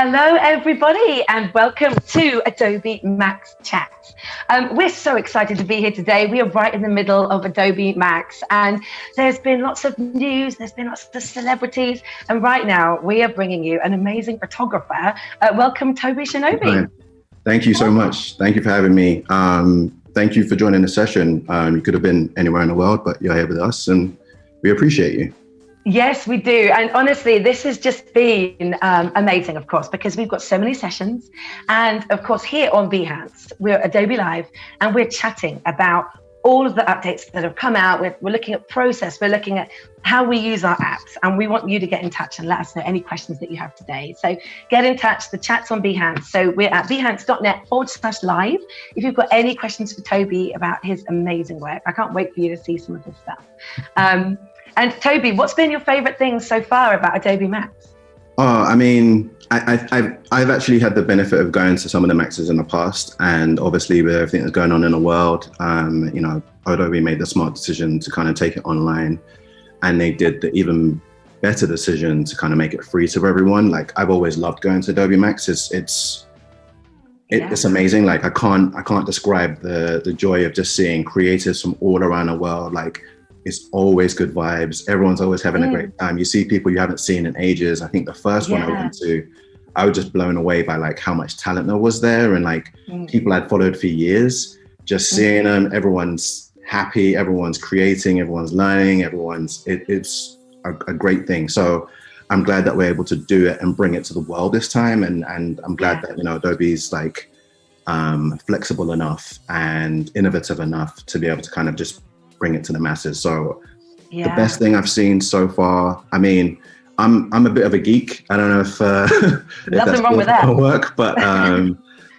Hello, everybody, and welcome to Adobe Max Chat. We're so excited to be here today. We are right in the middle of Adobe Max, and there's been lots of news, there's been lots of celebrities, and right now we are bringing you an amazing photographer. Welcome, Tobi Shinobi. Hi. Thank you so much. Thank you for having me. Thank you for joining the session. You could have been anywhere in the world, but you're here with us, and we appreciate you. Yes, we do. And honestly, this has just been amazing, of course, because we've got so many sessions. And of course, here on Behance, we're Adobe Live, and we're chatting about all of the updates that have come out. We're looking at process. We're looking at how we use our apps. And we want you to get in touch and let us know any questions that you have today. So get in touch. The chat's on Behance. So we're at behance.net/live. If you've got any questions for Tobi about his amazing work, I can't wait for you to see some of his stuff. And Tobi, what's been your favorite thing so far about Adobe Max? I've actually had the benefit of going to some of the Maxes in the past, and obviously with everything that's going on in the world, Adobe made the smart decision to kind of take it online, and they did the even better decision to kind of make it free to everyone. Like, I've always loved going to Adobe Max. It's amazing. Like, I can't describe the joy of just seeing creatives from all around the world. Like, it's always good vibes. Everyone's always having a great time. You see people you haven't seen in ages. I think the first one I went to, I was just blown away by like how much talent there was there, and like people I'd followed for years. Just seeing them, everyone's happy, everyone's creating, everyone's learning, it's a great thing. So I'm glad that we're able to do it and bring it to the world this time. And I'm glad that, Adobe's like flexible enough and innovative enough to be able to kind of just bring it to the masses. So the best thing I've seen so far, I mean, I'm a bit of a geek. I don't know if nothing wrong with that work, but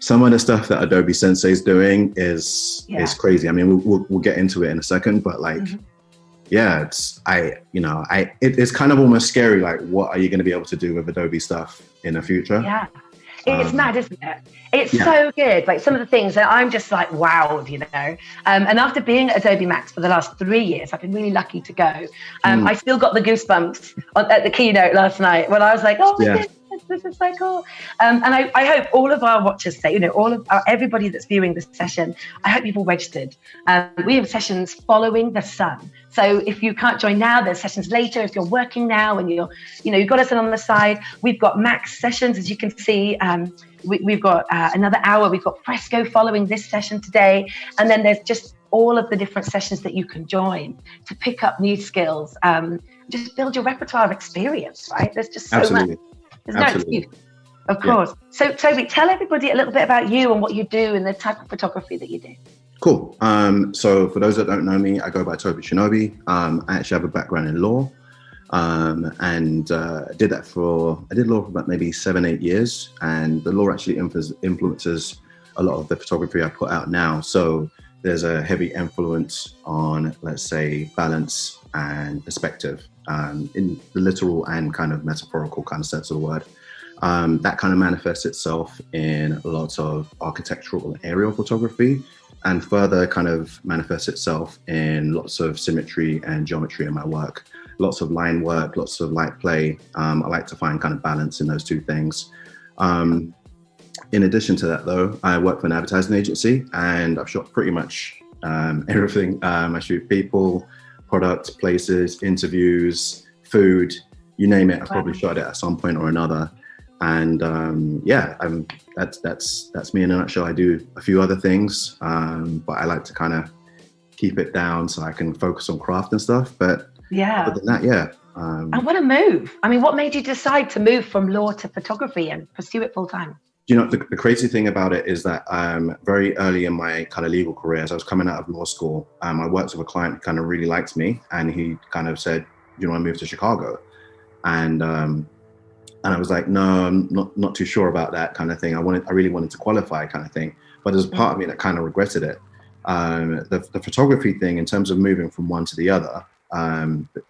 some of the stuff that Adobe Sensei is doing is crazy. I mean, we'll get into it in a second, but like, it's kind of almost scary. Like, what are you going to be able to do with Adobe stuff in the future? Yeah. It's mad, isn't it? It's so good. Like, some of the things that I'm just like wowed, And after being at Adobe Max for the last 3 years, I've been really lucky to go. I still got the goosebumps at the keynote last night when I was like, oh my goodness, this is so cool. And I hope all of our watchers say, everybody that's viewing this session, I hope you've all registered. We have sessions following the sun. So if you can't join now, there's sessions later. If you're working now and you've got us on the side, we've got Max sessions, as you can see. We've got another hour. We've got Fresco following this session today. And then there's just all of the different sessions that you can join to pick up new skills. Just build your repertoire of experience, right? There's just so much. There's no excuse. Of course. So Tobi, tell everybody a little bit about you and what you do and the type of photography that you do. Cool. So for those that don't know me, I go by Tobi Shinobi. I actually have a background in law, and I did law for about maybe 7-8 years, and the law actually influences a lot of the photography I put out now. So there's a heavy influence on, let's say, balance and perspective, in the literal and kind of metaphorical kind of sense of the word. That kind of manifests itself in lots of architectural and aerial photography, and further kind of manifests itself in lots of symmetry and geometry in my work. Lots of line work, lots of light play. I like to find kind of balance in those two things. In addition to that though, I work for an advertising agency, and I've shot pretty much everything. I shoot people, products, places, interviews, food, you name it. I've probably shot it at some point or another. And that's me in a nutshell. I do a few other things, but I like to kind of keep it down so I can focus on craft and stuff. But other than that, and what a move. I mean, what made you decide to move from law to photography and pursue it full time? The crazy thing about it is that very early in my kind of legal career, as I was coming out of law school, I worked with a client who kind of really liked me, and he kind of said, "Do you want to move to Chicago?" And I was like, no, I'm not too sure about that kind of thing. I really wanted to qualify kind of thing. But there's a part of me that kind of regretted it. The photography thing, in terms of moving from one to the other,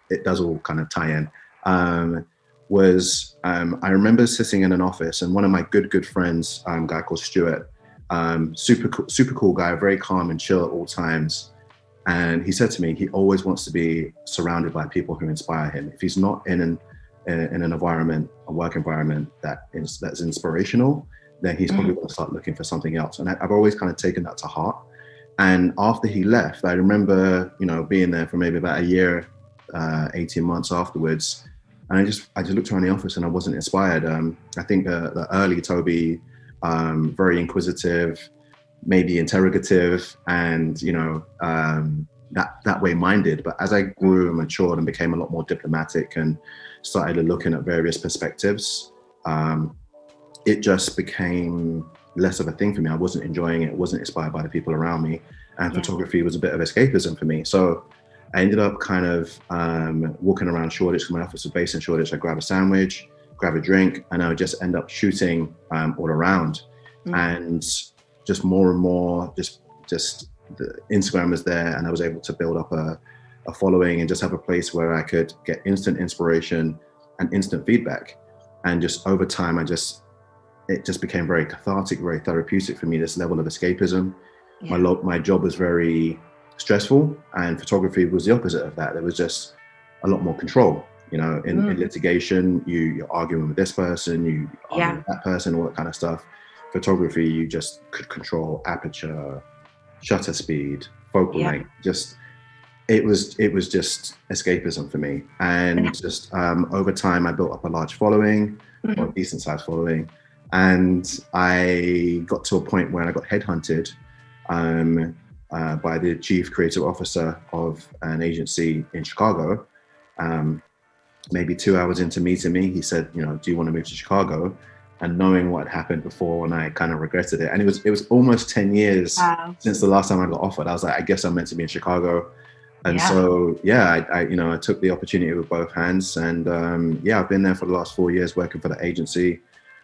it does all kind of tie in. I remember sitting in an office, and one of my good friends, a guy called Stuart, super cool guy, very calm and chill at all times. And he said to me, he always wants to be surrounded by people who inspire him. If he's not in in an environment, a work environment that's inspirational, then he's probably going to start looking for something else. And I've always kind of taken that to heart. And after he left, I remember, being there for maybe about a year, 18 months afterwards. And I just looked around the office and I wasn't inspired. I think the early Tobi, very inquisitive, maybe interrogative, and that way minded. But as I grew and matured and became a lot more diplomatic and started looking at various perspectives, it just became less of a thing for me. I wasn't enjoying it, wasn't inspired by the people around me, and photography was a bit of escapism for me. So I ended up kind of walking around Shoreditch, because my office was based in Shoreditch. I grab a sandwich, grab a drink, and I would just end up shooting all around. And just more and more, just the Instagram was there, and I was able to build up a following and just have a place where I could get instant inspiration and instant feedback. And just over time, it just became very cathartic, very therapeutic for me, this level of escapism. My job was very stressful, and photography was the opposite of that. There was just a lot more control. In litigation, you're arguing with this person, you argue with that person, all that kind of stuff. Photography, you just could control aperture, shutter speed, focal length. It was just escapism for me. And just over time, I built up a large following, or a decent sized following. And I got to a point where I got headhunted by the chief creative officer of an agency in Chicago. Maybe 2 hours into meeting me, he said, do you want to move to Chicago? And knowing what had happened before, and I kind of regretted it. And it was almost 10 years since the last time I got offered. I was like, I guess I'm meant to be in Chicago. And so, I took the opportunity with both hands. And I've been there for the last 4 years working for the agency,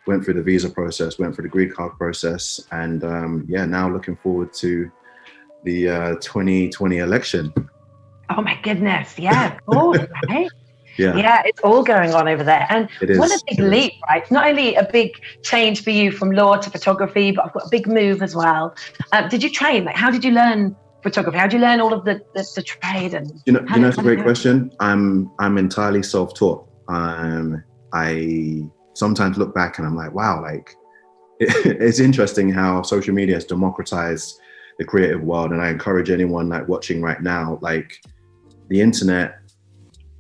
went through the visa process, went through the green card process. And now looking forward to the 2020 election. Oh my goodness. Yeah, of course, right? Yeah, it's all going on over there. And what a big leap, right? It's not only a big change for you from law to photography, but I've got a big move as well. Did you train? How did you learn photography? How did you learn all of the trade? And that's a great question. I'm entirely self-taught. I sometimes look back and I'm like, wow, it's interesting how social media has democratized the creative world. And I encourage anyone watching right now, the internet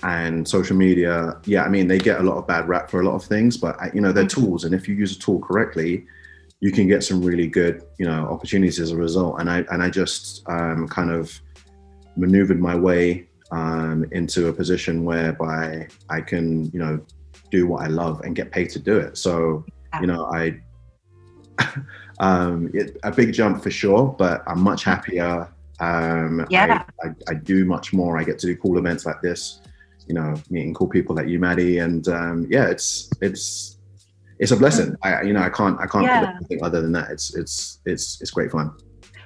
and social media, they get a lot of bad rap for a lot of things, but they're tools, and if you use a tool correctly, you can get some really good opportunities as a result. And I just kind of maneuvered my way into a position whereby I can do what I love and get paid to do it. So a big jump for sure, but I'm much happier. I do much more. I get to do cool events like this, meeting cool people like you, Maddie, and it's a blessing. I can't put anything other than that. It's great fun.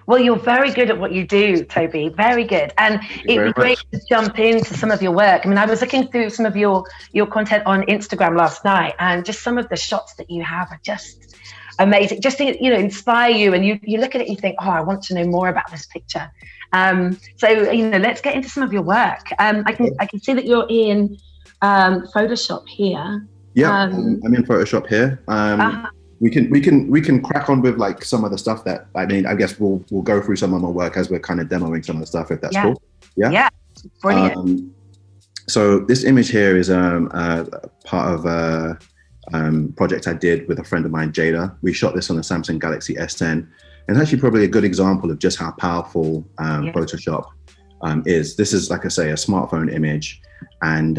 Well, you're very good at what you do, Tobi. Very good. And it'd be great to jump into some of your work. I mean, I was looking through some of your content on Instagram last night, and just some of the shots that you have are just amazing. Just to, inspire you, and you look at it, you think, oh, I want to know more about this picture. So let's get into some of your work. I can see that you're in Photoshop here. Yeah, I'm in Photoshop here. We can crack on with some of the stuff that I guess we'll go through some of my work as we're kind of demoing some of the stuff, if that's cool. Yeah, brilliant. So this image here is part of a project I did with a friend of mine, Jada. We shot this on the Samsung Galaxy S10. And it's actually probably a good example of just how powerful Photoshop is. This is, like I say, a smartphone image, and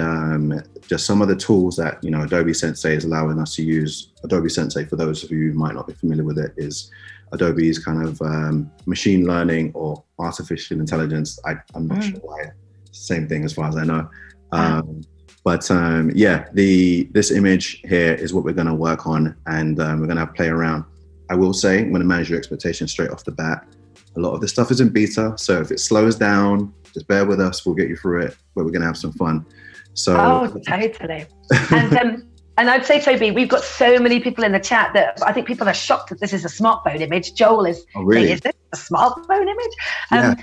just some of the tools that Adobe Sensei is allowing us to use. Adobe Sensei, for those of you who might not be familiar with it, is Adobe's kind of machine learning or artificial intelligence. I'm not sure why. Same thing as far as I know. This image here is what we're going to work on, and we're going to play around. I will say, I'm going to manage your expectations straight off the bat. A lot of this stuff is in beta, so if it slows down, just bear with us. We'll get you through it, but we're going to have some fun. So, totally. And And I'd say, Toby, we've got so many people in the chat that I think people are shocked that this is a smartphone image. Joel is saying, is this a smartphone image? And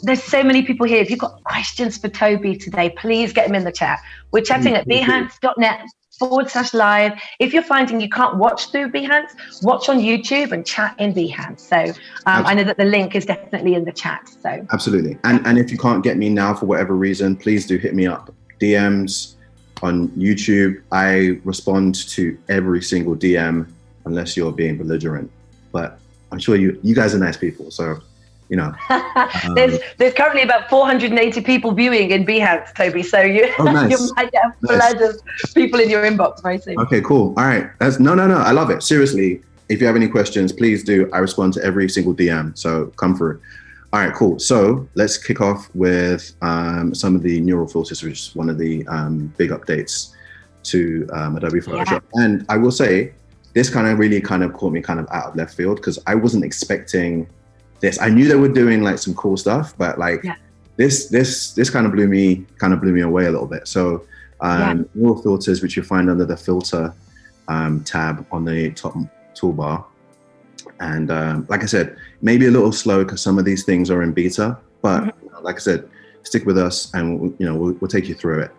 there's so many people here. If you've got questions for Toby today, please get them in the chat. We're chatting at behance.net/live. If you're finding you can't watch through Behance, watch on YouTube and chat in Behance. So I know that the link is definitely in the chat. So absolutely. And if you can't get me now for whatever reason, please do hit me up. DMs on YouTube. I respond to every single DM unless you're being belligerent. But I'm sure you guys are nice people, so you know. There's currently about 480 people viewing in Behance, Toby. So you might get a flood of people in your inbox very soon. Okay, cool. All right. No. I love it. Seriously, if you have any questions, please do. I respond to every single DM. So come through. All right, cool. So let's kick off with some of the neural filters, which is one of the big updates to Adobe Photoshop. Yeah. And I will say, this really caught me kind of out of left field because I wasn't expecting this. I knew they were doing like some cool stuff, but like this kind of blew me away a little bit. So neural filters, which you find under the filter tab on the top toolbar. And like I said, maybe a little slow because some of these things are in beta, but like I said, stick with us and we'll take you through it.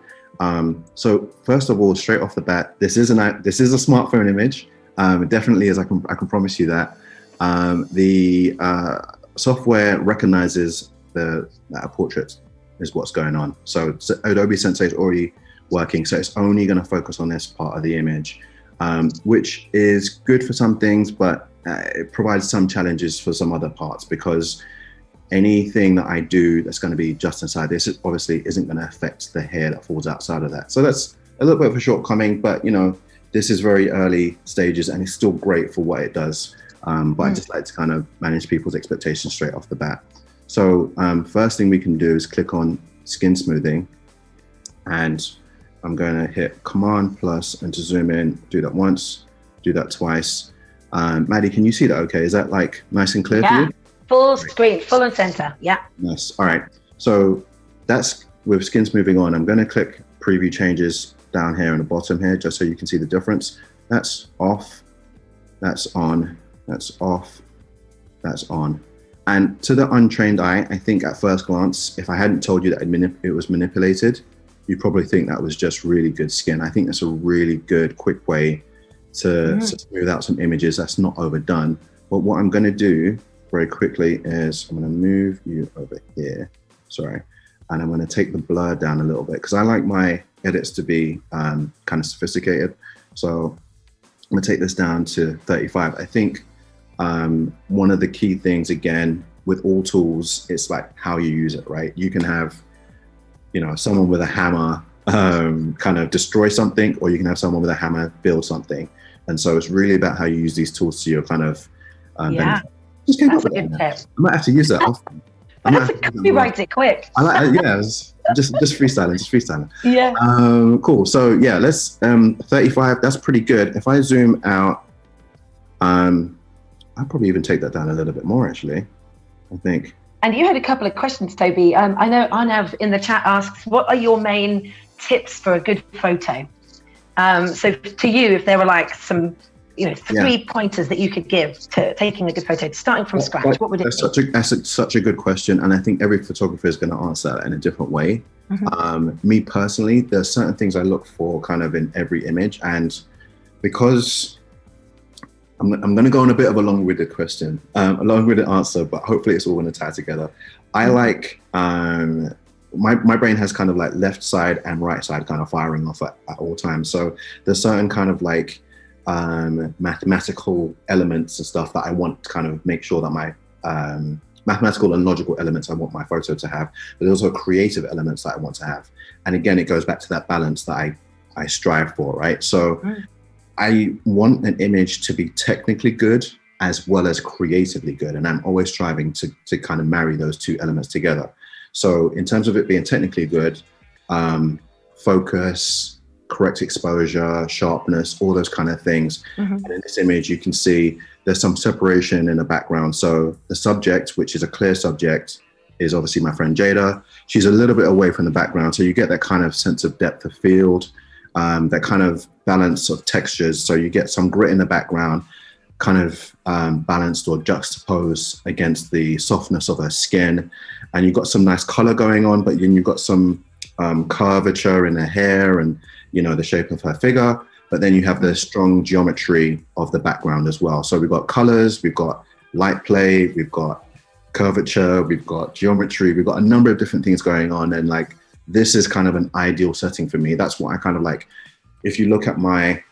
So first of all, straight off the bat, this is a smartphone image. It definitely is. I can promise you that. The software recognizes that a portrait is what's going on. So Adobe Sensei is already working, so it's only going to focus on this part of the image, which is good for some things, but it provides some challenges for some other parts because anything that I do that's going to be just inside this obviously isn't going to affect the hair that falls outside of that. So that's a little bit of a shortcoming, but this is very early stages and it's still great for what it does. But I just like to kind of manage people's expectations straight off the bat. So first thing we can do is click on skin smoothing, and I'm going to hit Command plus and to zoom in, do that once, do that twice. Maddie, can you see that okay? Is that like nice and clear for you? Full screen, full and center, yeah. Nice, all right. So that's with skin smoothing on. I'm gonna click preview changes down here in the bottom here, just so you can see the difference. That's off, that's on, that's off, that's on. And to the untrained eye, I think at first glance, if I hadn't told you that it was manipulated, you'd probably think that was just really good skin. I think that's a really good, quick way to smooth out some images that's not overdone. But what I'm going to do very quickly is I'm going to move you over here, sorry, and I'm going to take the blur down a little bit because I like my edits to be kind of sophisticated. So I'm going to take this down to 35. I think one of the key things, again, with all tools, it's like how you use it, right? You can have, someone with a hammer kind of destroy something, or you can have someone with a hammer build something. And so it's really about how you use these tools to your kind of benefit. Just came up with that. I might have to use that often. Copyright it quick. Just freestyling. Yeah. Cool. So yeah, let's 35. That's pretty good. If I zoom out, I'll probably even take that down a little bit more. Actually, I think. And you had a couple of questions, Toby. I know Arnav in the chat asks, what are your main tips for a good photo? So to you, if there were like some, 3 pointers that you could give to taking a good photo, starting from scratch, what would it be? That's such a good question. And I think every photographer is going to answer that in a different way. Me personally, there's certain things I look for kind of in every image. And because I'm going to go on a bit of a long-winded question, a long-winded answer, but hopefully it's all going to tie together. I like, my brain has kind of like left side and right side kind of firing off at all times. So there's certain kind of like mathematical elements and stuff that I want to kind of make sure that my mathematical and logical elements I want my photo to have, but there's also creative elements that I want to have. And again, it goes back to that balance that I strive for, right? So I want an image to be technically good as well as creatively good. And I'm always striving to kind of marry those two elements together. So in terms of it being technically good, focus, correct exposure, sharpness, all those kind of things. And in this image, you can see there's some separation in the background. So the subject, which is a clear subject, is obviously my friend Jada. She's a little bit away from the background. So you get that kind of sense of depth of field. that kind of balance of textures. So you get some grit in the background, kind of balanced or juxtaposed against the softness of her skin. And you've got some nice color going on, but then you've got some curvature in her hair and, you know, the shape of her figure. But then you have the strong geometry of the background as well. So we've got colors, we've got light play, we've got curvature, we've got geometry, we've got a number of different things going on. And like, this is kind of an ideal setting for me. That's what I kind of like. If you look at my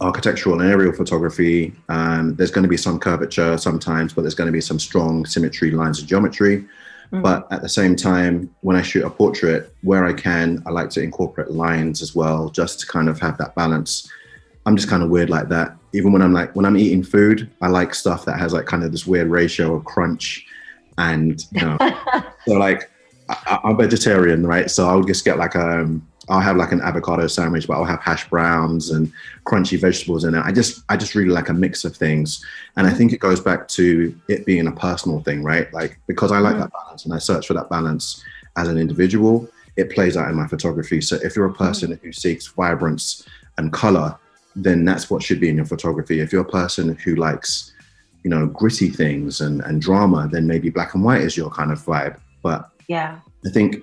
architectural and aerial photography, there's going to be some curvature sometimes, but there's going to be some strong symmetry, lines of geometry. But at the same time, when I shoot a portrait, where I can, I like to incorporate lines as well, just to kind of have that balance. I'm just kind of weird like that. Even when I'm eating food, I like stuff that has like kind of this weird ratio of crunch and, you know, so like I'm vegetarian, right? So I'll just get like I'll have like an avocado sandwich, but I'll have hash browns and crunchy vegetables in it. I just really like a mix of things. And I think it goes back to it being a personal thing, right? Like, because I like that balance and I search for that balance as an individual, it plays out in my photography. So if you're a person who seeks vibrance and color, then that's what should be in your photography. If you're a person who likes, you know, gritty things and drama, then maybe black and white is your kind of vibe. But yeah, I think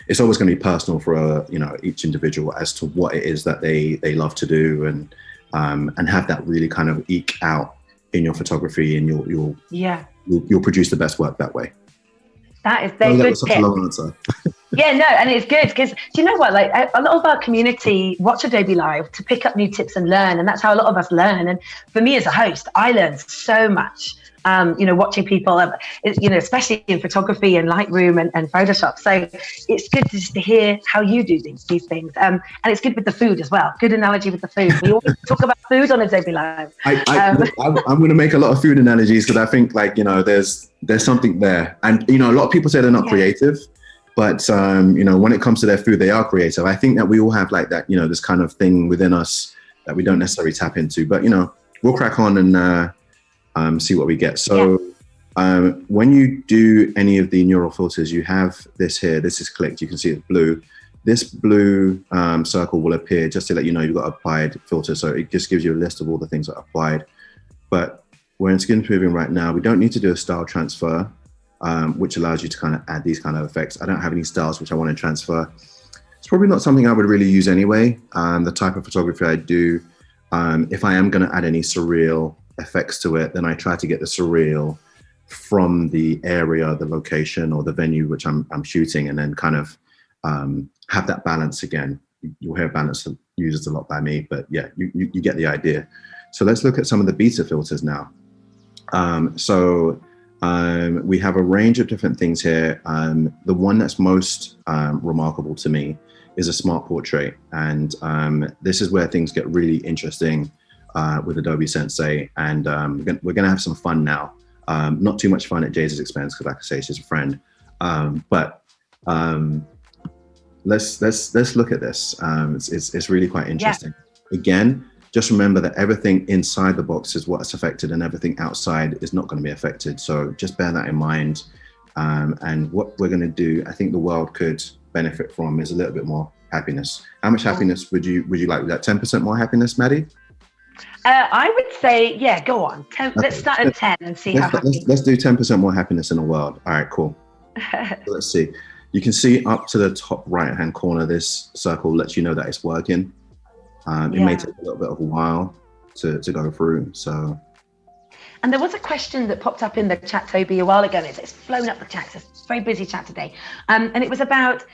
it's always going to be personal for you know, each individual as to what it is that they love to do, and have that really kind of eke out in your photography, and you'll produce the best work that way. That is very good. That was such a long answer. Yeah, no, and it's good because, do you know what? Like, a lot of our community watch Adobe Live to pick up new tips and learn, and that's how a lot of us learn. And for me as a host, I learned so much. You know, watching people, you know, especially in photography and Lightroom and Photoshop. So it's good just to hear how you do these things. And it's good with the food as well. Good analogy with the food. We always talk about food on Adobe Live. I'm going to make a lot of food analogies because I think, like, you know, there's something there. And, you know, a lot of people say they're not creative, but, you know, when it comes to their food, they are creative. I think that we all have like that, you know, this kind of thing within us that we don't necessarily tap into. But, you know, we'll crack on and see what we get. So when you do any of the neural filters, you have this here. This is clicked. You can see it's blue. This blue circle will appear just to let you know you've got applied filter. So it just gives you a list of all the things that are applied. But we're in skin smoothing right now. We don't need to do a style transfer, which allows you to kind of add these kind of effects. I don't have any styles which I want to transfer. It's probably not something I would really use anyway. The type of photography I do, if I am going to add any surreal effects to it, then I try to get the surreal from the area, the location, or the venue which I'm shooting, and then kind of have that balance again. You'll hear balance used a lot by me, but yeah, you get the idea. So let's look at some of the beta filters now. We have a range of different things here. The one that's most remarkable to me is a smart portrait, and this is where things get really interesting with Adobe Sensei, and we're gonna have some fun now. Not too much fun at Jay's expense, because like I say, she's a friend. But let's look at this. It's really quite interesting. Yeah. Again, just remember that everything inside the box is what's affected, and everything outside is not going to be affected. So just bear that in mind. And what we're going to do, I think the world could benefit from, is a little bit more happiness. How much happiness would you like? That 10% more happiness, Maddie? I would say, yeah, go on. 10, okay. Let's start at 10 and see how happy. Let's do 10% more happiness in the world. All right, cool. So let's see. You can see up to the top right-hand corner, this circle lets you know that it's working. It may take a little bit of a while to go through. So. And there was a question that popped up in the chat, Toby, a while ago. It's blown up the chat. It's a very busy chat today. And it was about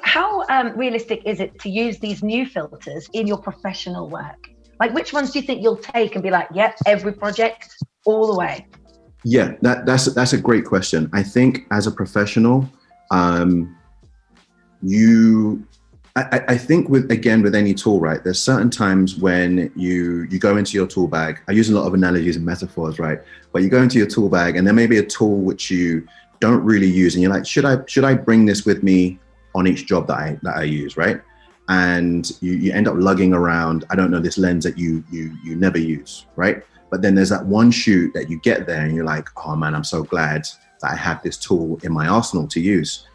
how realistic is it to use these new filters in your professional work? Like, which ones do you think you'll take and be like, yep, every project, all the way? Yeah, that's a great question. I think as a professional, I think with any tool, right, there's certain times when you go into your tool bag. I use a lot of analogies and metaphors, right? But you go into your tool bag and there may be a tool which you don't really use, and you're like, should I bring this with me on each job that I use, right? And you end up lugging around, I don't know, this lens that you never use, right? But then there's that one shoot that you get there and you're like, oh man, I'm so glad that I have this tool in my arsenal to use.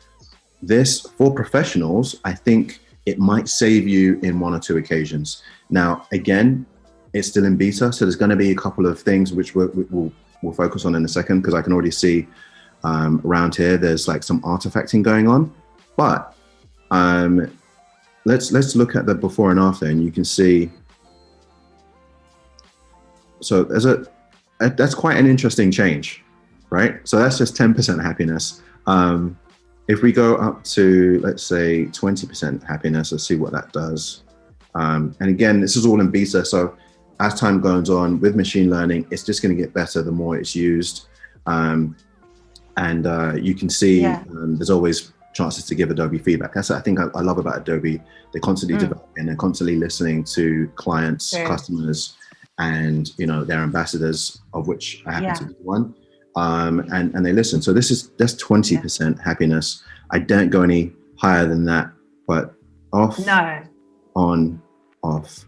This, for professionals, I think it might save you in 1 or 2 occasions. Now, again, it's still in beta, so there's going to be a couple of things which we'll focus on in a second, because I can already see around here there's like some artifacting going on. But let's look at the before and after, and you can see. So that's quite an interesting change, right? So that's just 10% happiness. If we go up to, let's say, 20% happiness, let's see what that does. And again, this is all in beta, so as time goes on with machine learning, it's just going to get better the more it's used. And you can see there's always chances to give Adobe feedback. That's what I think I love about Adobe. They're constantly developing and constantly listening to clients, customers, and their ambassadors, of which I happen to be one. And they listen. So that's 20% happiness. I don't go any higher than that, but off, on, off.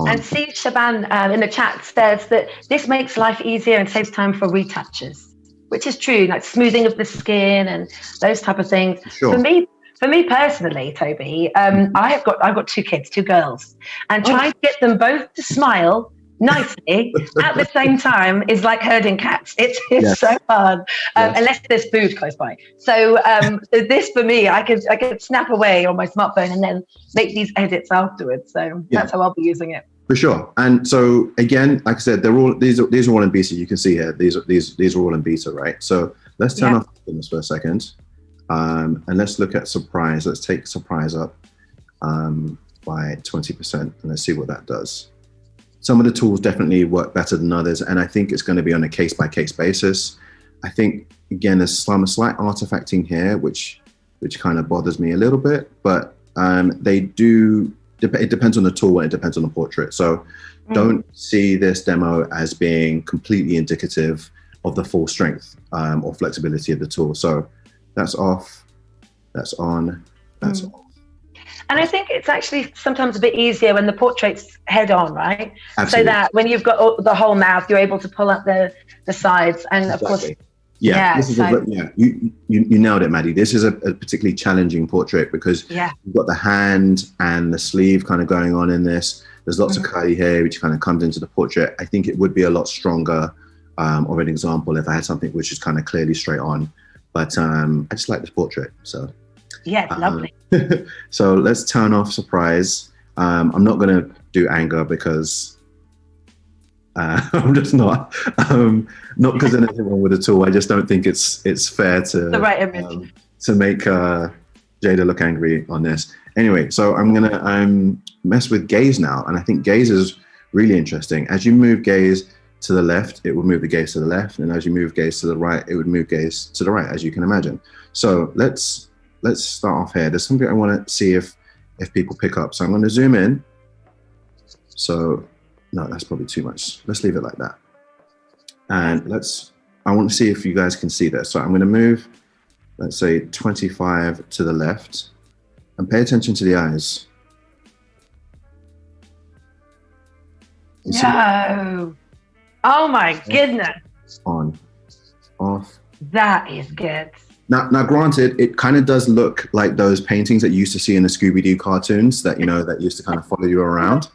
And see, Shaban in the chat says that this makes life easier and saves time for retouches, which is true, like smoothing of the skin and those type of things. Sure. For me personally, Toby, I've got 2 kids, 2 girls, and trying to get them both to smile nicely at the same time is like herding cats. It's so hard, unless there's food close by. So this, for me, I could snap away on my smartphone and then make these edits afterwards. So that's how I'll be using it. For sure. And so again, like I said, these are all in beta. You can see here, these are all in beta, right? So let's turn off this for a second, and let's look at surprise. Let's take surprise up by 20%, and let's see what that does. Some of the tools definitely work better than others, and I think it's going to be on a case-by-case basis. I think, again, there's some slight artifacting here, which kind of bothers me a little bit, but it depends on the tool and it depends on the portrait. So don't see this demo as being completely indicative of the full strength or flexibility of the tool. So that's off, that's on, that's off. And I think it's actually sometimes a bit easier when the portrait's head on, right? Absolutely. So that when you've got the whole mouth, you're able to pull up the sides. And of course, you nailed it, Maddie. This is a particularly challenging portrait because you've got the hand and the sleeve kind of going on in this. There's lots of curly hair, which kind of comes into the portrait. I think it would be a lot stronger of an example if I had something which is kind of clearly straight on. But I just like this portrait, so. Yeah, it's lovely. So let's turn off surprise. I'm not going to do anger because I'm just not because there's anything wrong with the tool. I just don't think it's fair to the right image to make Jada look angry on this. Anyway, so I'm gonna mess with gaze now, and I think gaze is really interesting. As you move gaze to the left, it will move the gaze to the left, and as you move gaze to the right, it would move gaze to the right, as you can imagine. So let's start off here. There's something I want to see if people pick up. So I'm going to zoom in. So no, that's probably too much. Let's leave it like that. And I want to see if you guys can see this. So I'm going to move, let's say 25 to the left, and pay attention to the eyes. No. Oh my goodness. On, off. That is good. Now, granted, it kind of does look like those paintings that you used to see in the Scooby-Doo cartoons that that used to kind of follow you around.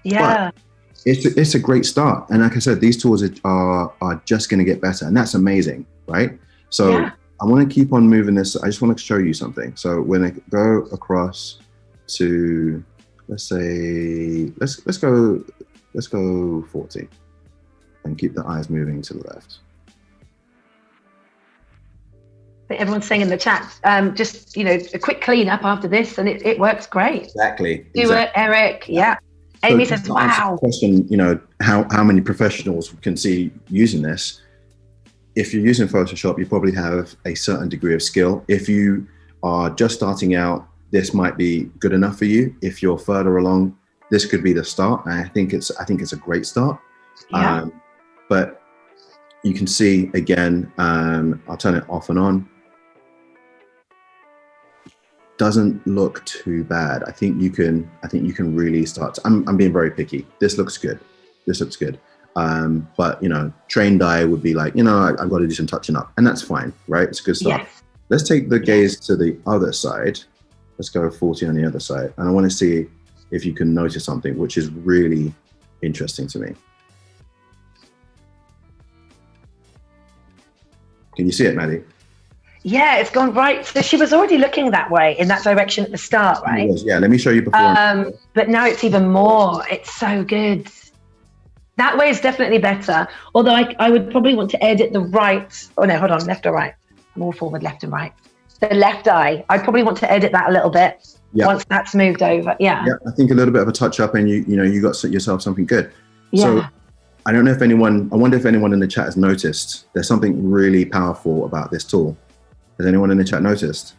Yeah. But it's a great start. And like I said, these tools are just going to get better. And that's amazing, right? So I want to keep on moving this. I just want to show you something. So when I go across to, let's say, let's go 40 and keep the eyes moving to the left. Everyone's saying in the chat, just, a quick clean up after this, and it works great. Exactly. Stuart, Eric, Amy says, wow. Question, how many professionals can see using this? If you're using Photoshop, you probably have a certain degree of skill. If you are just starting out, this might be good enough for you. If you're further along, this could be the start. And I think it's a great start. Yeah. But you can see again, I'll turn it off and on. Doesn't look too bad. I think you can really start to, I'm being very picky. This looks good. This looks good. But trained eye would be like, I've got to do some touching up, and that's fine, right? It's a good start. Yes. Let's take the gaze to the other side let's go 40 on the other side. And I want to see if you can notice something, which is really interesting to me. Can you see it, Maddie? Yeah, it's gone right. So she was already looking that way, in that direction at the start, right? Yeah, let me show you before. But now it's even more. It's so good. That way is definitely better. Although I would probably want to edit the right. Oh no, hold on, left or right? I'm all forward, left and right. The left eye, I'd probably want to edit that a little bit once that's moved over. Yeah. Yeah, I think a little bit of a touch up, and you got yourself something good. Yeah. So I wonder if anyone in the chat has noticed there's something really powerful about this tool. Has anyone in the chat noticed?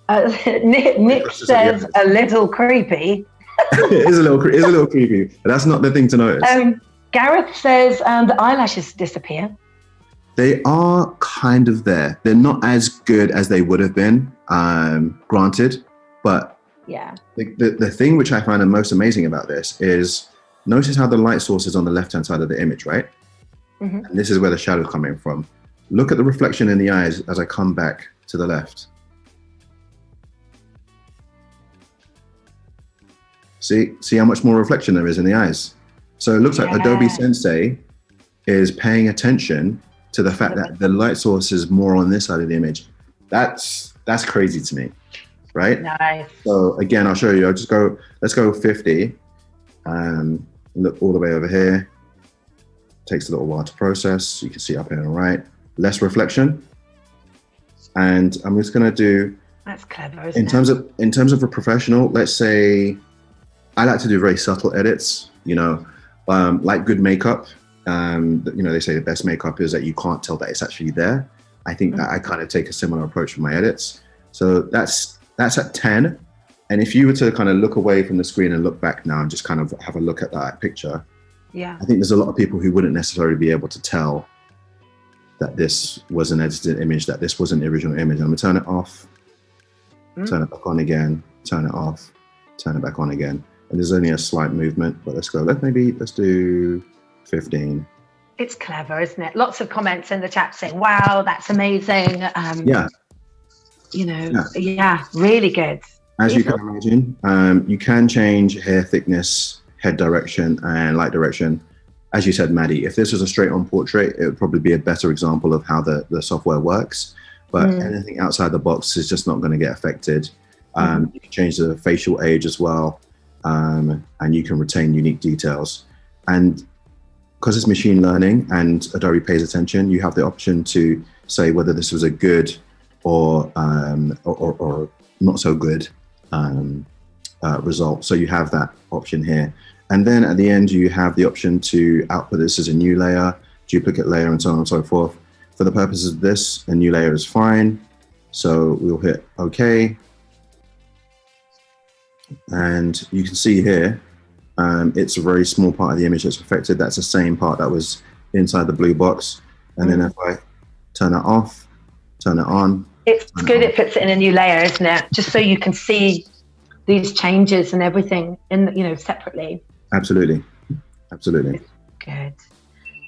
Nick says a little creepy. It is a little creepy, but that's not the thing to notice. Gareth says the eyelashes disappear. They are kind of there. They're not as good as they would have been, granted, but yeah. The thing which I find the most amazing about this is notice how the light source is on the left-hand side of the image, right? Mm-hmm. And this is where the shadow's coming from. Look at the reflection in the eyes as I come back to the left. See how much more reflection there is in the eyes. So it looks like Adobe Sensei is paying attention to the fact that the light source is more on this side of the image. That's crazy to me, right? Nice. So again, I'll show you. Let's go 50. Look all the way over here. Takes a little while to process. You can see up here on the right. Less reflection. And I'm just gonna do. That's clever, in terms of a professional, let's say, I like to do very subtle edits. Like good makeup. They say the best makeup is that you can't tell that it's actually there. I think that I kind of take a similar approach with my edits. So that's at 10. And if you were to kind of look away from the screen and look back now and just kind of have a look at that picture, I think there's a lot of people who wouldn't necessarily be able to tell that this was an edited image, that this wasn't the original image. I'm gonna turn it off, turn it back on again, turn it off, turn it back on again. And there's only a slight movement, but let's do 15. It's clever, isn't it? Lots of comments in the chat saying, wow, that's amazing. Really good. As you can imagine, you can change hair thickness, head direction, and light direction. As you said, Maddie, if this was a straight-on portrait, it would probably be a better example of how the software works. But anything outside the box is just not going to get affected. You can change the facial age as well, and you can retain unique details. And because it's machine learning and Adobe pays attention, you have the option to say whether this was a good or not so good result. So you have that option here. And then at the end, you have the option to output this as a new layer, duplicate layer, and so on and so forth. For the purposes of this, a new layer is fine. So we'll hit OK. And you can see here, it's a very small part of the image that's affected. That's the same part that was inside the blue box. And then if I turn it off, turn it on. It's good it puts it in a new layer, isn't it? Just so you can see these changes and everything separately. Absolutely. Good.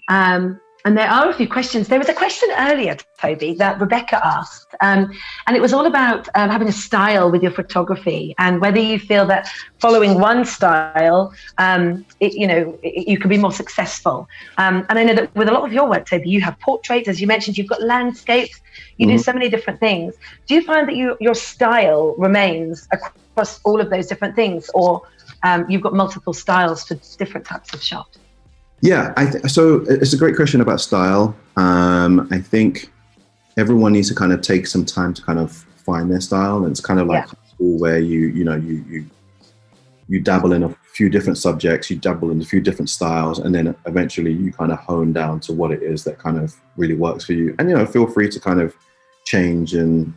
And there are a few questions. There was a question earlier, Toby, that Rebecca asked, and it was all about having a style with your photography and whether you feel that following one style, you can be more successful. And I know that with a lot of your work, Toby, you have portraits, as you mentioned, you've got landscapes, you do so many different things. Do you find that your style remains across all of those different things, or you've got multiple styles for different types of shot? Yeah, so it's a great question about style. I think everyone needs to kind of take some time to kind of find their style. And it's kind of like school where you dabble in a few different subjects, you dabble in a few different styles, and then eventually you kind of hone down to what it is that kind of really works for you. And, feel free to kind of change and,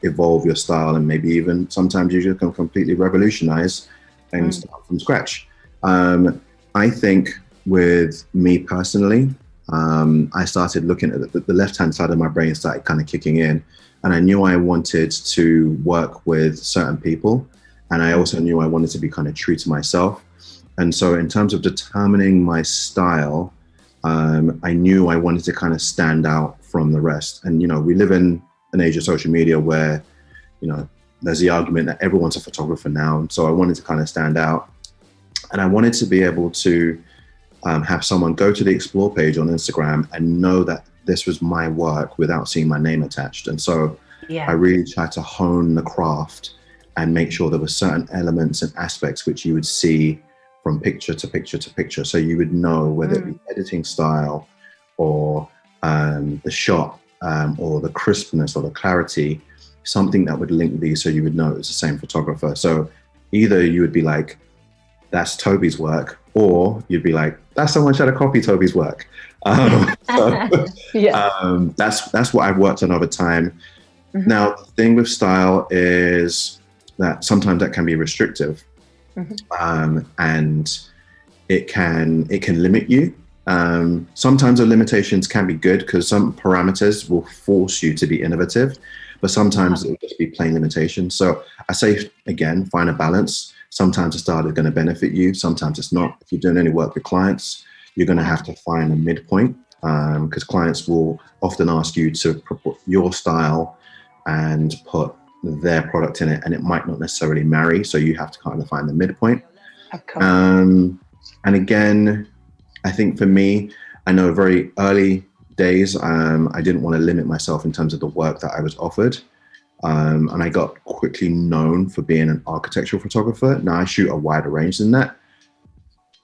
evolve your style, and maybe even sometimes you just can completely revolutionize and start from scratch. I think with me personally, I started looking at the left-hand side of my brain started kind of kicking in, and I knew I wanted to work with certain people, and I also knew I wanted to be kind of true to myself. And so in terms of determining my style, I knew I wanted to kind of stand out from the rest. And, we live in an age of social media where, there's the argument that everyone's a photographer now. So I wanted to kind of stand out. And I wanted to be able to have someone go to the explore page on Instagram and know that this was my work without seeing my name attached. And so I really tried to hone the craft and make sure there were certain elements and aspects which you would see from picture to picture to picture. So you would know whether it be editing style or the shot or the crispness or the clarity, something that would link these so you would know it was the same photographer. So either you would be like, that's Tobi's work, or you'd be like, that's someone trying to copy Tobi's work. That's what I've worked on over time. Now, the thing with style is that sometimes that can be restrictive, and it can limit you. Sometimes the limitations can be good because some parameters will force you to be innovative, but sometimes it will just be plain limitations. So I say, again, find a balance. Sometimes the style is going to benefit you. Sometimes it's not. If you're doing any work with clients, you're going to have to find a midpoint, because clients will often ask you to put your style and put their product in it, and it might not necessarily marry. So you have to kind of find the midpoint. And again, I think for me, I know very early days, I didn't want to limit myself in terms of the work that I was offered. And I got quickly known for being an architectural photographer. Now I shoot a wider range than that.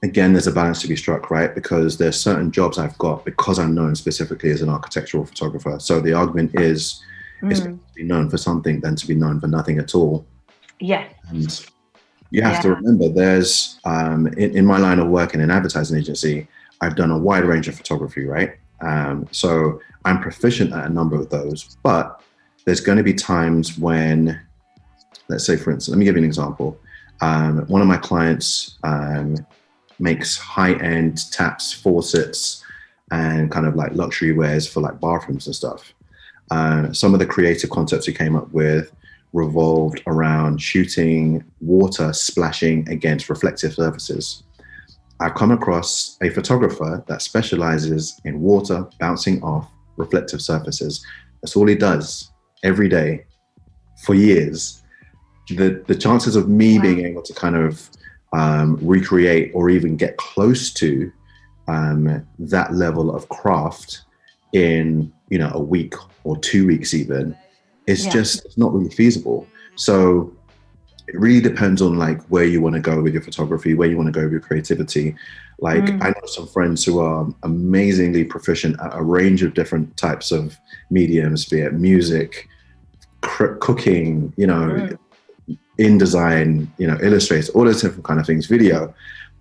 Again, there's a balance to be struck, right? Because there's certain jobs I've got because I'm known specifically as an architectural photographer. So the argument is, it's better to be known for something than to be known for nothing at all. Yeah. And you have to remember, there's, in my line of work in an advertising agency, I've done a wide range of photography, right? So I'm proficient at a number of those, but there's going to be times when, let's say, for instance, let me give you an example. One of my clients makes high-end taps, faucets, and kind of like luxury wares for like bathrooms and stuff. Some of the creative concepts we came up with revolved around shooting water splashing against reflective surfaces. I've come across a photographer that specializes in water bouncing off reflective surfaces. That's all he does every day for years. The chances of me being able to kind of recreate or even get close to that level of craft in, you know, a week or 2 weeks even, is just, it's not really feasible. So it really depends on like where you want to go with your photography, where you want to go with your creativity. Like I know some friends who are amazingly proficient at a range of different types of mediums, be it music, cooking, you know, InDesign, you know, Illustrator, all those different kind of things, video.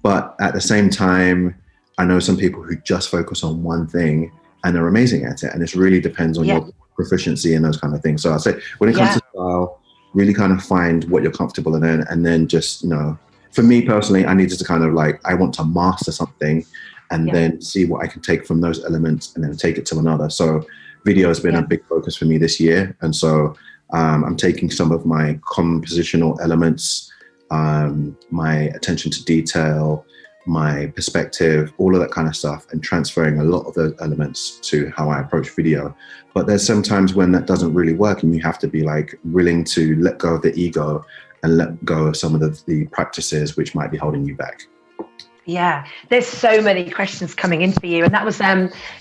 But at the same time, I know some people who just focus on one thing and they're amazing at it. And it really depends on your proficiency and those kind of things. So I say, when it comes to style, really kind of find what you're comfortable in, and then just, you know, for me personally, I needed to kind of like, I want to master something and then see what I can take from those elements and then take it to another. So video has been a big focus for me this year. And so I'm taking some of my compositional elements, my attention to detail, my perspective, all of that kind of stuff, and transferring a lot of those elements to how I approach video. But there's sometimes when that doesn't really work and you have to be like willing to let go of the ego and let go of some of the practices which might be holding you back. Yeah, there's so many questions coming in for you, and that was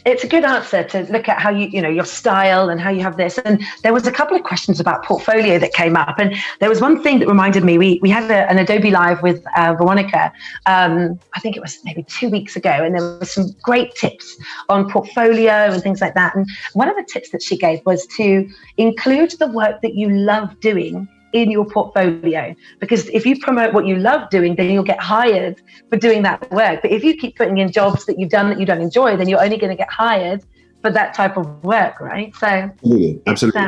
it's a good answer to look at how you know your style and how you have this. And there was a couple of questions about portfolio that came up, and there was one thing that reminded me. We had an Adobe Live with Veronica, I think it was maybe 2 weeks ago, and there were some great tips on portfolio and things like that. And one of the tips that she gave was to include the work that you love doing in your portfolio, because if you promote what you love doing, then you'll get hired for doing that work. But if you keep putting in jobs that you've done that you don't enjoy, then you're only going to get hired for that type of work, right? So absolutely.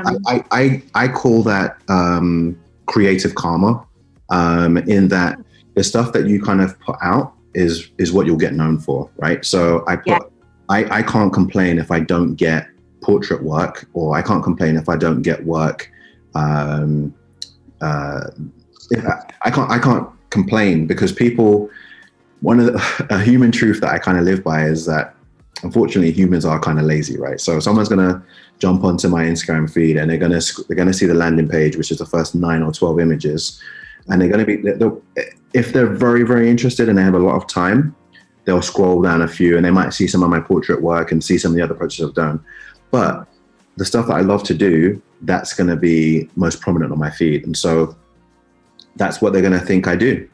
I call that creative karma, in that the stuff that you kind of put out is what you'll get known for, right? So I can't complain if I don't get portrait work, or I can't complain if I don't get work. I can't complain, because people, a human truth that I kind of live by is that unfortunately humans are kind of lazy, right? So someone's going to jump onto my Instagram feed and they're going to see the landing page, which is the first 9 or 12 images. And they're going to be, if they're very, very interested and they have a lot of time, they'll scroll down a few and they might see some of my portrait work and see some of the other projects I've done. But the stuff that I love to do, that's going to be most prominent on my feed. And so that's what they're going to think I do.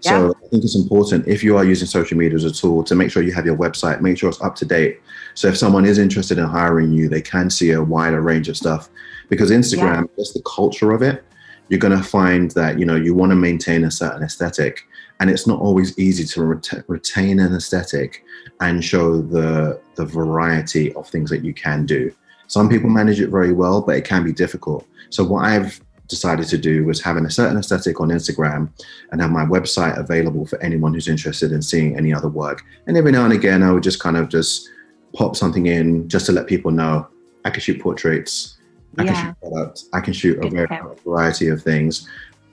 So I think it's important, if you are using social media as a tool, to make sure you have your website, make sure it's up to date. So if someone is interested in hiring you, they can see a wider range of stuff. Because Instagram, just the culture of it, you're going to find that, you know, you want to maintain a certain aesthetic. And it's not always easy to retain an aesthetic and show the variety of things that you can do. Some people manage it very well, but it can be difficult. So what I've decided to do was having a certain aesthetic on Instagram and have my website available for anyone who's interested in seeing any other work. And every now and again, I would just kind of just pop something in just to let people know I can shoot portraits, I can shoot products, I can shoot a variety of things.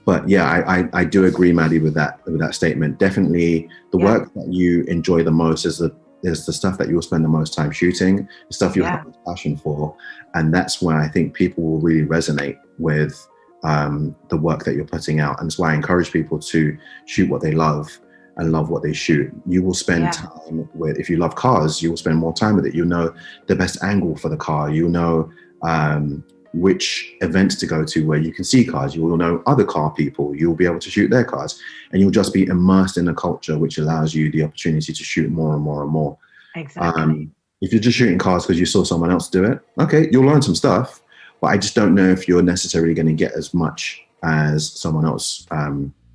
But yeah, I do agree, Maddie, with that statement. Definitely the work that you enjoy the most is the stuff that you'll spend the most time shooting, the stuff you have a passion for. And that's where I think people will really resonate with the work that you're putting out. And that's why I encourage people to shoot what they love and love what they shoot. You will spend time with, if you love cars, you will spend more time with it. You know the best angle for the car. You know which events to go to where you can see cars. You will know other car people. You'll be able to shoot their cars. And you'll just be immersed in a culture which allows you the opportunity to shoot more and more and more. Exactly. If you're just shooting cars because you saw someone else do it, okay, you'll learn some stuff. But I just don't know if you're necessarily going to get as much as someone else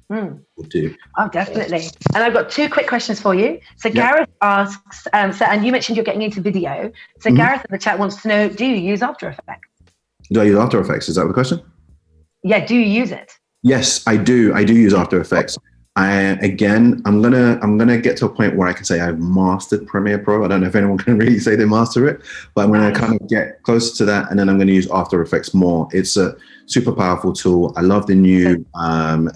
would do. Oh, definitely. And I've got 2 quick questions for you. So Gareth asks, and you mentioned you're getting into video. So Gareth in the chat wants to know, do you use After Effects? Do I use After Effects? Is that the question? Yeah, do you use it? Yes, I do. I do use After Effects. I'm gonna get to a point where I can say I've mastered Premiere Pro. I don't know if anyone can really say they master it, but I'm gonna kind of get closer to that, and then I'm gonna use After Effects more. It's a super powerful tool. I love the new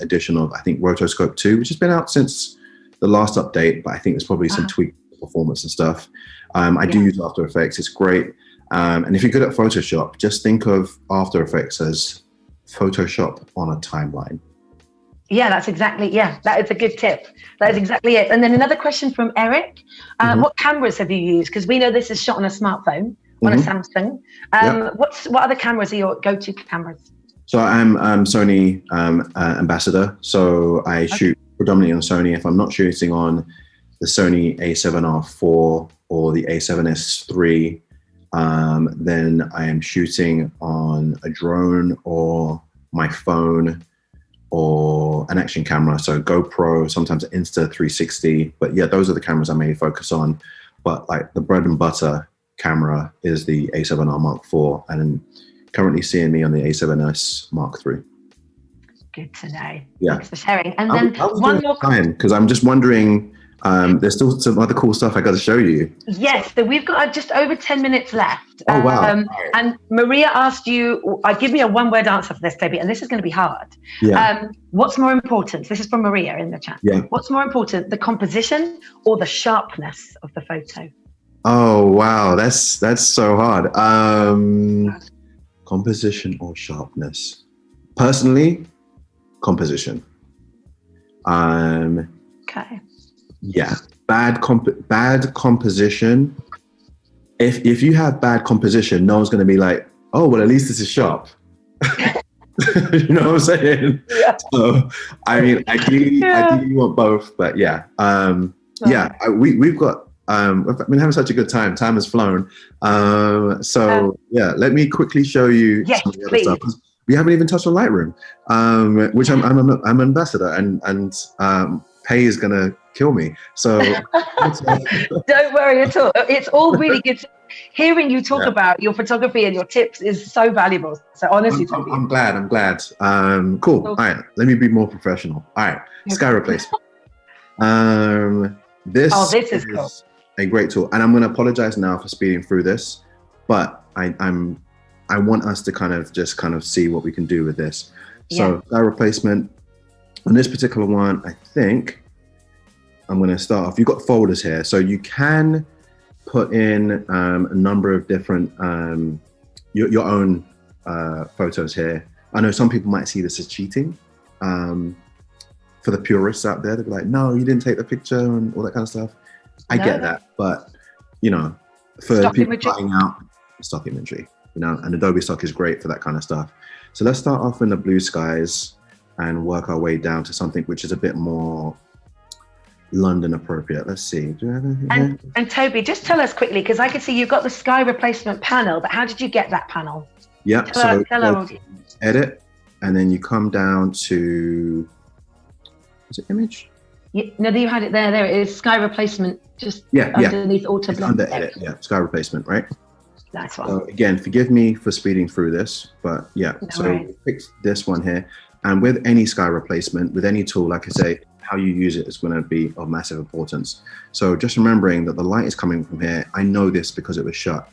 edition of, I think, Rotoscope 2, which has been out since the last update, but I think there's probably some tweaked performance and stuff. I do use After Effects. It's great. And if you're good at Photoshop, just think of After Effects as Photoshop on a timeline. Yeah, that is a good tip. That is exactly it. And then another question from Eric. What cameras have you used? Because we know this is shot on a smartphone, on a Samsung. What other cameras are your go-to cameras? So I'm Sony ambassador. So I shoot predominantly on Sony. If I'm not shooting on the Sony a7R4 or the a7S III, then I am shooting on a drone or my phone or an action camera. So GoPro, sometimes Insta360. But yeah, those are the cameras I mainly focus on. But like the bread and butter camera is the a7R Mark IV, and currently seeing me on the a7S Mark III. Good to know. Yeah. Thanks for sharing. And then one more time, because I'm just wondering, there's still some other cool stuff I got to show you. Yes, so we've got just over 10 minutes left. Oh, wow. And Maria asked you, give me a one-word answer for this, Toby, and this is going to be hard. Yeah. What's more important? This is from Maria in the chat. Yeah. What's more important, the composition or the sharpness of the photo? Oh, wow. That's so hard. Composition or sharpness? Personally, composition. Okay. Yeah, bad composition. If you have bad composition, no one's going to be like, oh, well, at least this is sharp. You know what I'm saying? Yeah. So, I mean, ideally you want both, but yeah. We've been having such a good time. Time has flown. Let me quickly show you some of the other stuff. We haven't even touched on Lightroom, which I'm ambassador, and pay is gonna kill me. So don't worry at all. It's all really good. Hearing you talk about your photography and your tips is so valuable. So honestly, I'm glad. Cool. All right, let me be more professional. All right, sky replacement. This is cool. A great tool, and I'm going to apologize now for speeding through this, but I want us to kind of see what we can do with this. So sky replacement on this particular one, I think I'm going to start off. You've got folders here, so you can put in a number of different, your own photos here. I know some people might see this as cheating. For the purists out there, they'll be like, no, you didn't take the picture and all that kind of stuff. I get that, but you know, for stock people imagery. starting out, stock imagery, you know, and Adobe Stock is great for that kind of stuff. So let's start off in the blue skies and work our way down to something which is a bit more London appropriate. Let's see. Do you have anything here? And Toby, just tell us quickly, because I can see you've got the sky replacement panel, but how did you get that panel? Yeah, Tell our audience. Edit, and then you come down to, is it image? No, you had it there. There it is. Sky replacement, just underneath auto blend. Under edit, sky replacement, right? That's one. So again, forgive me for speeding through this, but yeah. No so worries. pick this one here, and with any sky replacement, with any tool, like I say, how you use it is going to be of massive importance. So just remembering that the light is coming from here. I know this because it was shot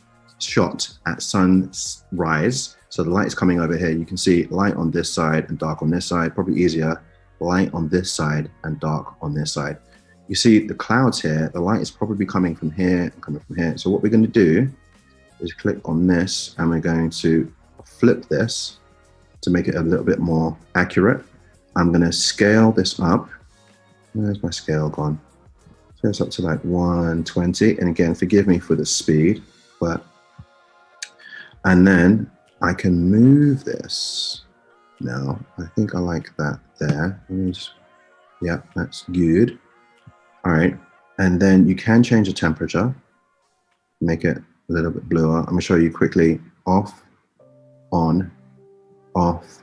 at sunrise. So the light is coming over here. You can see light on this side and dark on this side. Probably easier, light on this side and dark on this side. You see the clouds here, the light is probably coming from here and coming from here. So what we're going to do is click on this, and we're going to flip this to make it a little bit more accurate. I'm going to scale this up. Where's my scale gone? So it's up to like 120. And again, forgive me for the speed, and then I can move this. Now, I think I like that there. Let me just, yeah, that's good. All right. And then you can change the temperature, make it a little bit bluer. I'm going to show you quickly off, on, off,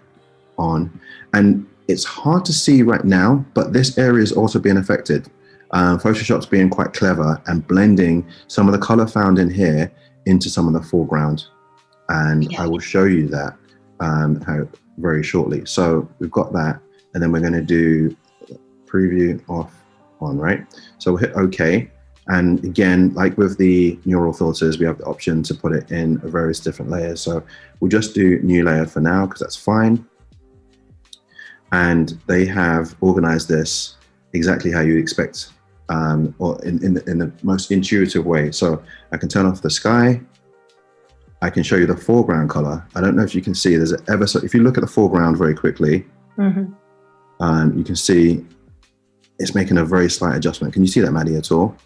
on. And it's hard to see right now, but this area is also being affected. Photoshop's being quite clever and blending some of the color found in here into some of the foreground. And I will show you that how very shortly. So we've got that, and then we're going to do preview off, on, right? So we'll hit OK. And again, like with the neural filters, we have the option to put it in various different layers. So we'll just do new layer for now, because that's fine. And they have organized this exactly how you expect, or in the most intuitive way. So I can turn off the sky. I can show you the foreground color. I don't know if you can see, there's if you look at the foreground very quickly, you can see it's making a very slight adjustment. Can you see that, Maddie, at all?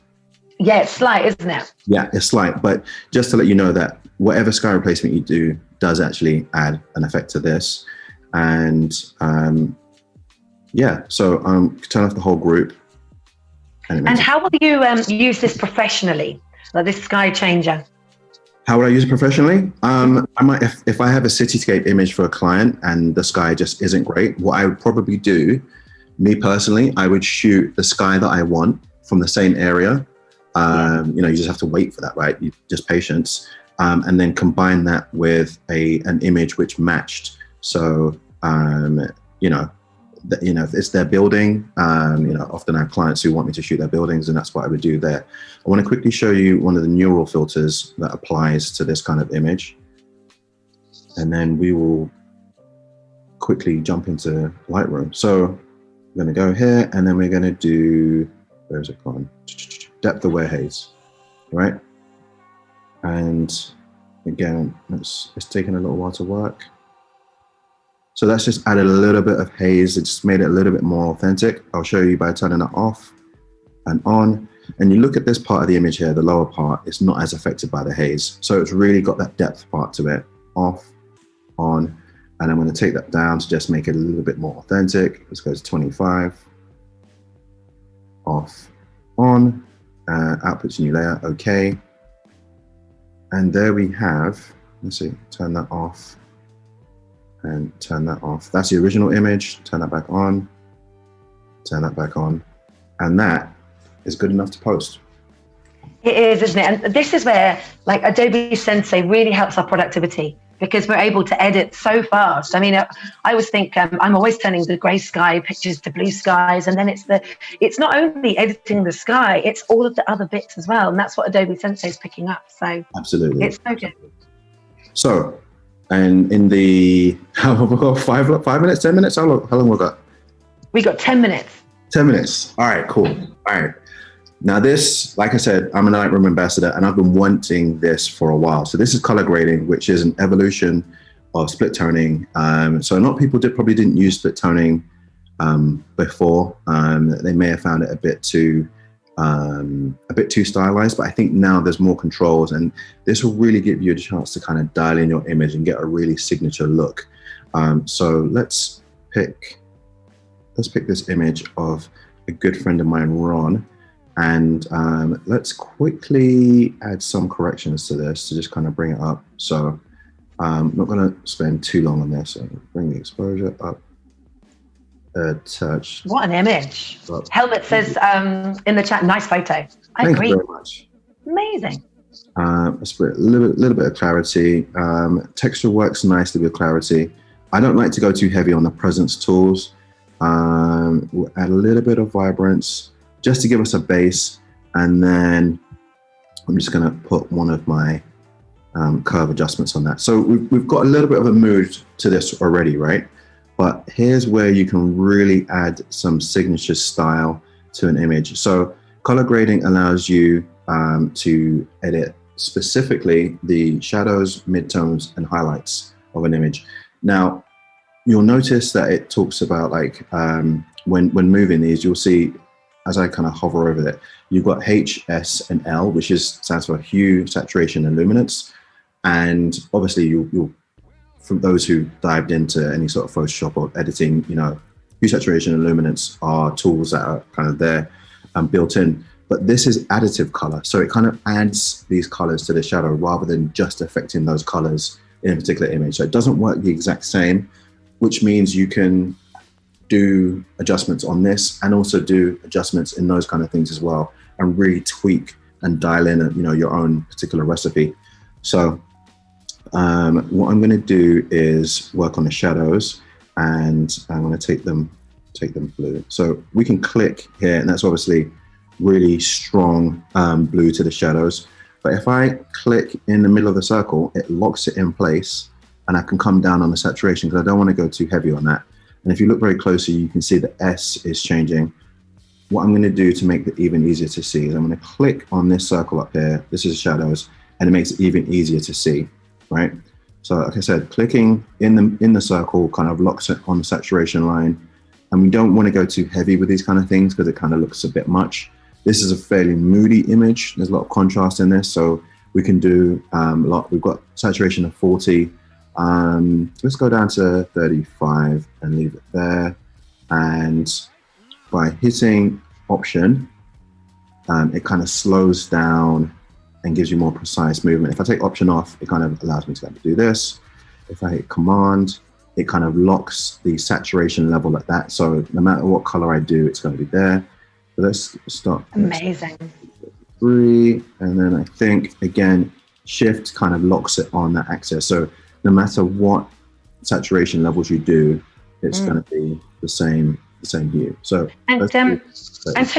Yeah, it's slight, isn't it? Yeah, it's slight, but just to let you know that whatever sky replacement you do does actually add an effect to this. And yeah, so turn off the whole group. And how will you use this professionally, like this sky changer? How would I use it professionally? I might, if I have a cityscape image for a client and the sky just isn't great, what I would probably do, me personally, I would shoot the sky that I want from the same area. You know, you just have to wait for that, right? Just patience, and then combine that with an image which matched. So, you know, if it's their building, you know, often I have clients who want me to shoot their buildings, and that's what I would do there. I want to quickly show you one of the neural filters that applies to this kind of image. And then we will quickly jump into Lightroom. So I'm going to go here, and then we're going to do, where is it gone? Depth aware haze, right? And again, it's taking a little while to work. So that's just added a little bit of haze. It just made it a little bit more authentic. I'll show you by turning it off and on. And you look at this part of the image here, the lower part, it's not as affected by the haze. So it's really got that depth part to it. Off, on, and I'm going to take that down to just make it a little bit more authentic. Let's go to 25. Off, on, output to new layer, okay. And there we have, let's see, turn that off. And turn that off. That's the original image. Turn that back on. Turn that back on. And that is good enough to post. It is, isn't it? And this is where, like, Adobe Sensei really helps our productivity, because we're able to edit so fast. I mean, I always think I'm always turning the grey sky pictures to blue skies, and then it's not only editing the sky, it's all of the other bits as well, and that's what Adobe Sensei is picking up. So absolutely, it's so good. So. And in the, how long we got? 5 minutes, 10 minutes? How long we got? We got 10 minutes. 10 minutes. All right, cool. All right. Now this, like I said, I'm a Lightroom ambassador and I've been wanting this for a while. So this is color grading, which is an evolution of split toning. So a lot of people probably didn't use split toning before. They may have found it a bit too stylized, but I think now there's more controls, and this will really give you a chance to kind of dial in your image and get a really signature look. So let's pick this image of a good friend of mine, Ron, and let's quickly add some corrections to this to just kind of bring it up. So I'm not going to spend too long on this. So bring the exposure up a touch. What an image. Helmut says in the chat, nice photo. I Thank agree. you very much. Amazing. Let's put a little bit of clarity. Texture works nicely with clarity. I don't like to go too heavy on the presence tools. We'll add a little bit of vibrance just to give us a base, and then I'm just going to put one of my curve adjustments on that. So we've got a little bit of a mood to this already, right? But here's where you can really add some signature style to an image. So color grading allows you to edit specifically the shadows, midtones, and highlights of an image. Now, you'll notice that it talks about like when moving these, you'll see as I kind of hover over it, you've got H, S, and L, which stands for hue, saturation, and luminance. And obviously, you'll from those who dived into any sort of Photoshop or editing, you know, hue, saturation, and luminance are tools that are kind of there built in. But this is additive color, so it kind of adds these colors to the shadow rather than just affecting those colors in a particular image. So it doesn't work the exact same, which means you can do adjustments on this and also do adjustments in those kind of things as well, and really tweak and dial in, you know, your own particular recipe. So what I'm going to do is work on the shadows, and I'm going to take them blue. So we can click here, and that's obviously really strong blue to the shadows. But if I click in the middle of the circle, it locks it in place, and I can come down on the saturation because I don't want to go too heavy on that. And if you look very closely, you can see the S is changing. What I'm going to do to make it even easier to see is I'm going to click on this circle up here. This is shadows, and it makes it even easier to see, right? So like I said, clicking in the circle kind of locks it on the saturation line. And we don't want to go too heavy with these kind of things because it kind of looks a bit much. This is a fairly moody image. There's a lot of contrast in this, so we can do a lot. We've got saturation of 40. Let's go down to 35 and leave it there. And by hitting Option, it kind of slows down and gives you more precise movement. If I take Option off, it kind of allows me to do this. If I hit Command, it kind of locks the saturation level at that. So no matter what color I do, it's going to be there. So let's stop. Amazing. 3, and then I think again, Shift kind of locks it on that axis. So no matter what saturation levels you do, it's going to be the same hue. So and Tobi,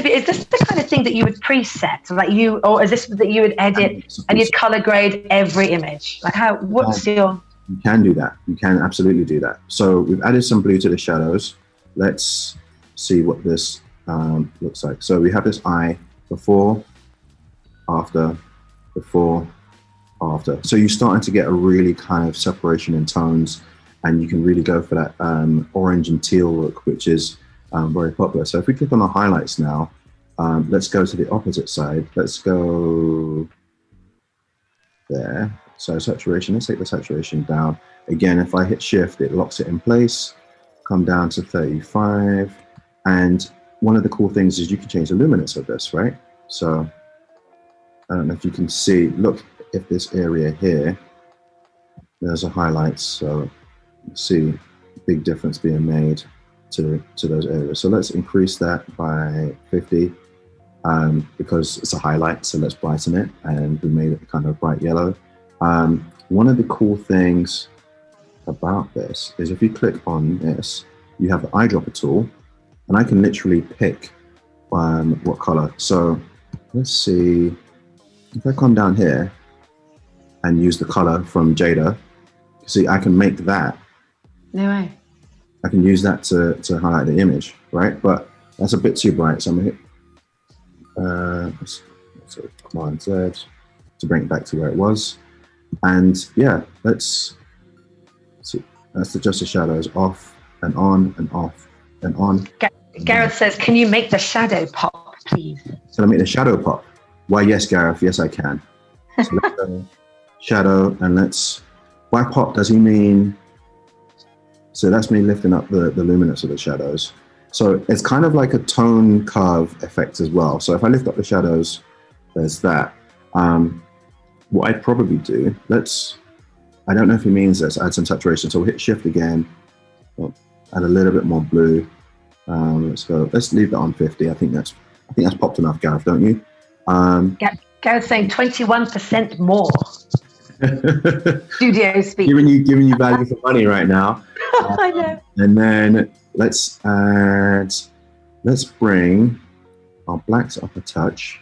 is this the kind of thing that you would preset, like or is this that you would edit and you'd color grade every image? Like what's your? You can do that. You can absolutely do that. So we've added some blue to the shadows. Let's see what this looks like. So we have this eye before, after, before, after. So you're starting to get a really kind of separation in tones, and you can really go for that orange and teal look, which is very popular. So if we click on the highlights now, let's go to the opposite side. Let's go there. So saturation, let's take the saturation down. Again, if I hit Shift, it locks it in place. Come down to 35. And one of the cool things is you can change the luminance of this, right? So I don't know if you can see, look, if this area here, there's a highlight. So you see a big difference being made to those areas. So let's increase that by 50 because it's a highlight. So let's brighten it, and we made it kind of bright yellow. One of the cool things about this is if you click on this, you have the eyedropper tool, and I can literally pick what color. So let's see, if I come down here and use the color from Jada, see, I can make that. No way. I can use that to highlight the image, right? But that's a bit too bright, so I'm gonna hit let's Command Z to bring it back to where it was. And yeah, let's adjust the shadows off and on and off and on. Gareth says, can you make the shadow pop, please? So I make the shadow pop. Why, yes, Gareth, yes, I can. So let's go shadow, and by pop, does he mean, so that's me lifting up the luminance of the shadows. So it's kind of like a tone curve effect as well. So if I lift up the shadows, there's that. What I'd probably do, I don't know if he means this, add some saturation. So we'll hit shift again, add a little bit more blue. Let's leave that on 50. I think that's popped enough, Gareth, don't you? Gareth's saying 21% more. Studio speak. Giving you value for money right now. I know. And then let's bring our blacks up a touch.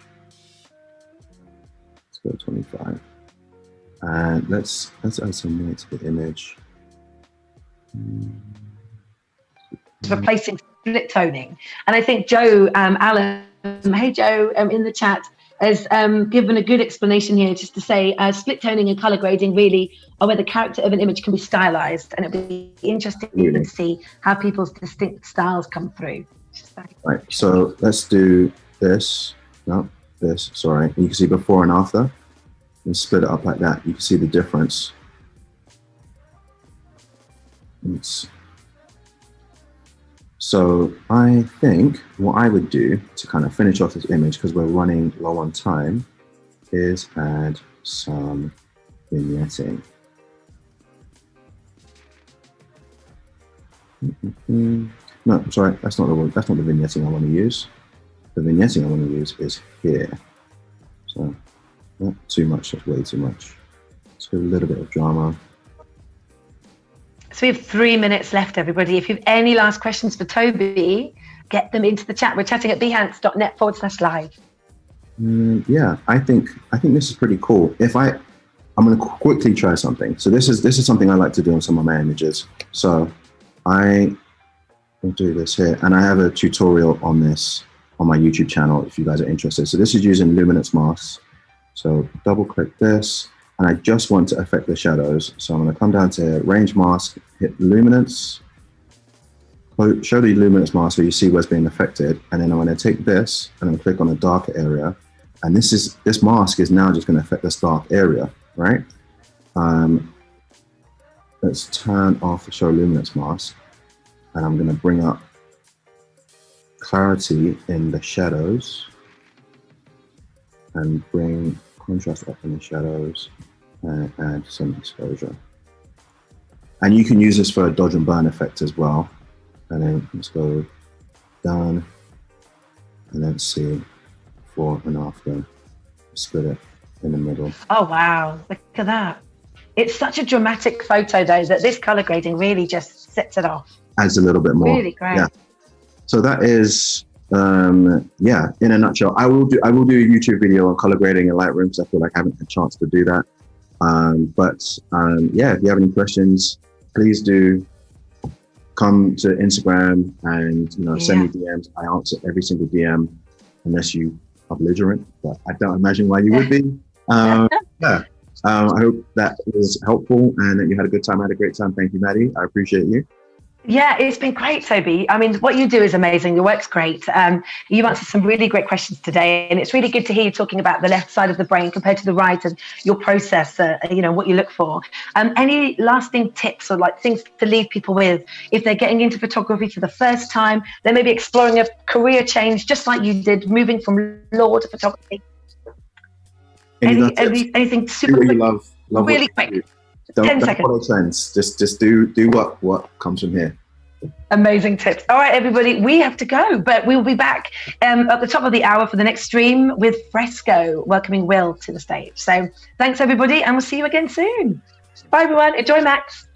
Let's go 25. And let's add some white to the image. Replacing split toning. And I think Joe Allen, hey Joe, in the chat, has given a good explanation here, just to say split toning and color grading really are where the character of an image can be stylized, and it'll be interesting to see how people's distinct styles come through. Right, so let's do this. No, this, sorry. You can see before and after, and split it up like that. You can see the difference. So I think what I would do to kind of finish off this image, because we're running low on time, is add some vignetting. No, sorry, that's not the vignetting I want to use. The vignetting I want to use is here. So not too much, that's way too much. Let's do a little bit of drama. So we have 3 minutes left, everybody. If you have any last questions for Tobi, get them into the chat. We're chatting at behance.net/live. Yeah, I think this is pretty cool. I'm going to quickly try something. So this is something I like to do on some of my images. So I will do this here, and I have a tutorial on this on my YouTube channel if you guys are interested. So this is using luminance masks. So double click this. And I just want to affect the shadows. So I'm going to come down to range mask, hit luminance, show the luminance mask so you see what's being affected. And then I'm going to take this and then click on the darker area. And this mask is now just going to affect this dark area, right? Let's turn off the show luminance mask. And I'm going to bring up clarity in the shadows and bring contrast up in the shadows and add some exposure. And you can use this for a dodge and burn effect as well. And then let's go down and then see before and after, split it in the middle. Oh, wow. Look at that. It's such a dramatic photo though, that this color grading really just sets it off. Adds a little bit more. Really great. Yeah. So that is, yeah, in a nutshell. I will do a YouTube video on color grading in Lightroom because I feel like I haven't had a chance to do that. Yeah, if you have any questions, please do come to Instagram and send me DMs. I answer every single DM unless you are belligerent, but I don't imagine why you would be. Yeah. I hope that was helpful and that you had a good time. I had a great time. Thank you, Maddie. I appreciate you. Yeah, it's been great, Tobi. I mean, what you do is amazing. Your work's great. You've answered some really great questions today, and it's really good to hear you talking about the left side of the brain compared to the right and your process, what you look for. Any lasting tips or things to leave people with if they're getting into photography for the first time, they may be exploring a career change just like you did, moving from law to photography? Anything super quick? Love really quick. Don't follow trends. Just do what comes from here. Amazing tips. All right, everybody, we have to go, but we'll be back at the top of the hour for the next stream with Fresco, welcoming Will to the stage. So thanks, everybody, and we'll see you again soon. Bye, everyone. Enjoy Max.